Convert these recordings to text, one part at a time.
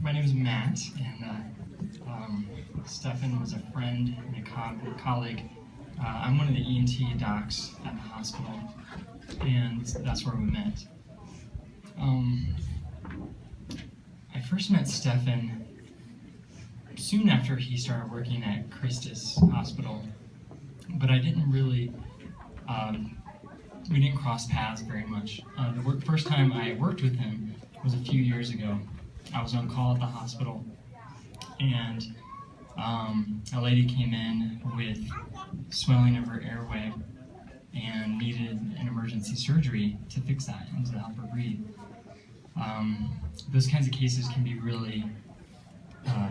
My name is Matt, and Stefan was a friend and a colleague. I'm one of the ENT docs at the hospital, and that's where we met. I first met Stefan soon after he started working at Christus Hospital, but I didn't really, we didn't cross paths very much. The first time I worked with him was a few years ago. I was on call at the hospital, and a lady came in with swelling of her airway and needed an emergency surgery to fix that and to help her breathe. Those kinds of cases can be really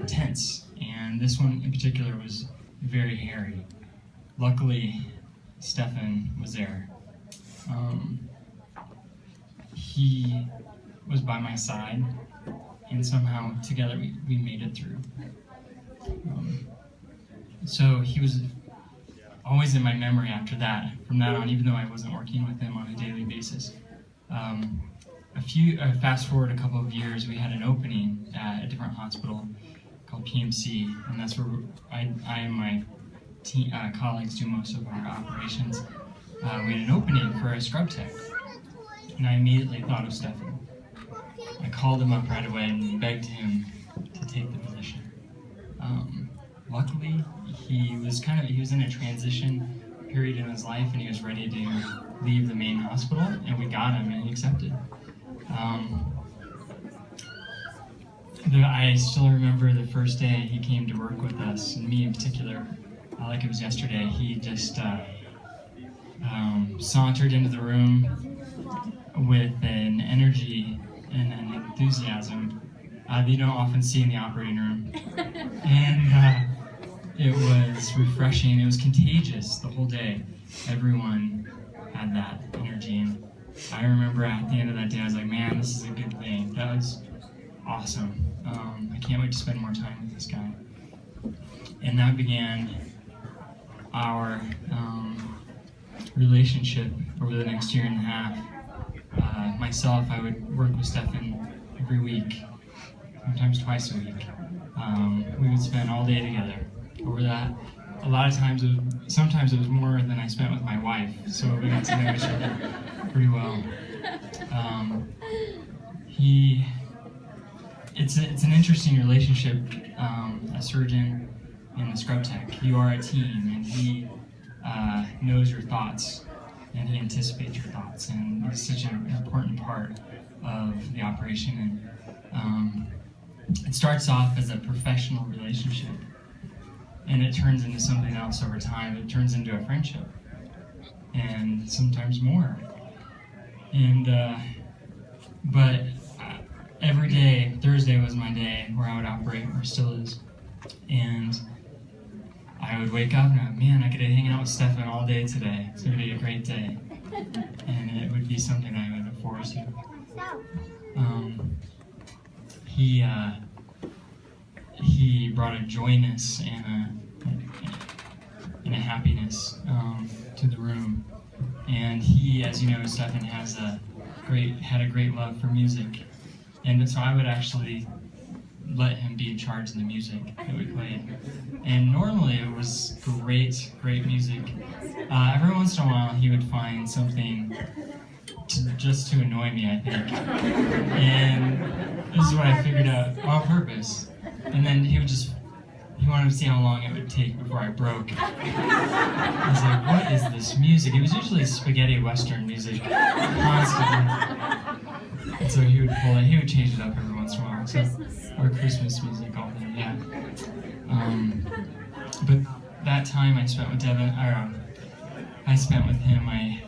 tense, and this one in particular was very hairy. Luckily, Stefan was there. He was by my side, and somehow together we made it through. So he was always in my memory after that, from that on, even though I wasn't working with him on a daily basis. Fast forward a couple of years, we had an opening at a different hospital called PMC, and that's where I and my colleagues do most of our operations. We had an opening for a scrub tech, and I immediately thought of Stefan. I called him up right away and begged him to take the position. Luckily, he was in a transition period in his life, and he was ready to leave the main hospital, and we got him, and he accepted. I still remember the first day he came to work with us, and me in particular, like it was yesterday. He just sauntered into the room with an energy and an enthusiasm that you don't often see in the operating room. And it was refreshing. It was contagious the whole day. Everyone had that energy. And I remember at the end of that day, I was like, man, this is a good thing. That was awesome. I can't wait to spend more time with this guy. And that began our relationship over the next year and a half. Myself, I would work with Stefan every week, sometimes twice a week. We would spend all day together. Over that, a lot of times, sometimes it was more than I spent with my wife, so we got to know each other pretty well. It's an interesting relationship, a surgeon and a scrub tech. You are a team, and he knows your thoughts, and he anticipates your thoughts, and it's such an important part of the operation. And it starts off as a professional relationship, and it turns into something else over time. It turns into a friendship, and sometimes more. And but every day, Thursday was my day where I would operate, or still is, and I would wake up and I would, man, I get to hang out with Stefan all day today. It's going to be a great day. And it would be something I would look forward to. He brought a joyness and a happiness to the room. And he, as you know, Stefan had a great love for music. And so I would actually let him be in charge of the music that we played. And normally it was great music. Every once in a while he would find something just to annoy me, I think. And this is what I figured out on purpose. And then he wanted to see how long it would take before I broke. I was like, what is this music? It was usually spaghetti western music, constantly. And so he would change it up every once in a while. So, or Christmas music, all that, yeah. But that time I spent with Devin, I spent with him, I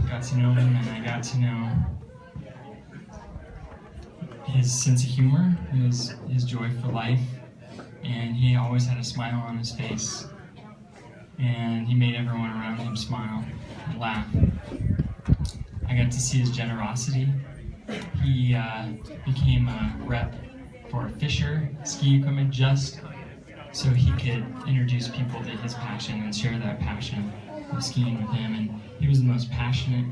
got to know him, and I got to know his sense of humor, his joy for life, and he always had a smile on his face, and he made everyone around him smile and laugh. I got to see his generosity. He became a rep for Fisher ski equipment just so he could introduce people to his passion and share that passion of skiing with him. And he was the most passionate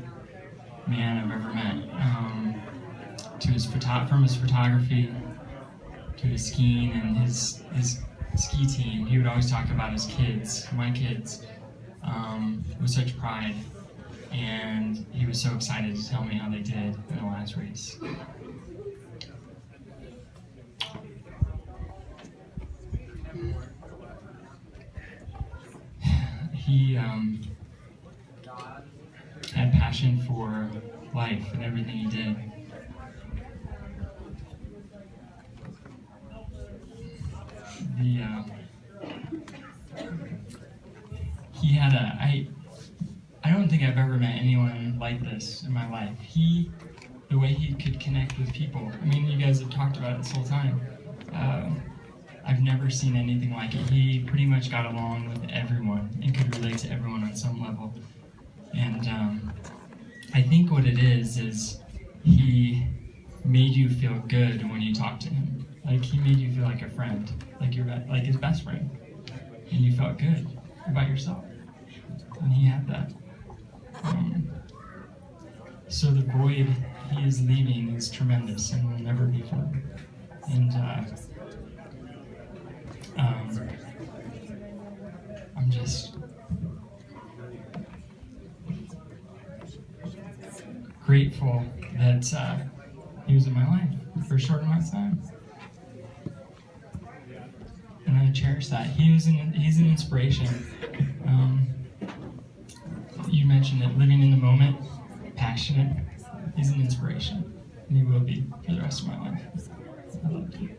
man I've ever met. From his photography to his skiing and his ski team, he would always talk about his kids, my kids, with such pride. And he was so excited to tell me how they did in the last race. He had passion for life and everything he did. He had I don't think I've ever met anyone like this in my life. The way he could connect with people. I mean, you guys have talked about it this whole time. I've never seen anything like it. He pretty much got along with everyone and could relate to everyone on some level. And I think what it is he made you feel good when you talked to him. Like, he made you feel like a friend, like his best friend, and you felt good about yourself. And he had that. So the void he is leaving is tremendous and will never be filled. And I'm just grateful that he was in my life for a short amount of time. And I cherish that. He's an inspiration. You mentioned it, living in the moment, passionate. He's an inspiration, and he will be for the rest of my life. I love you.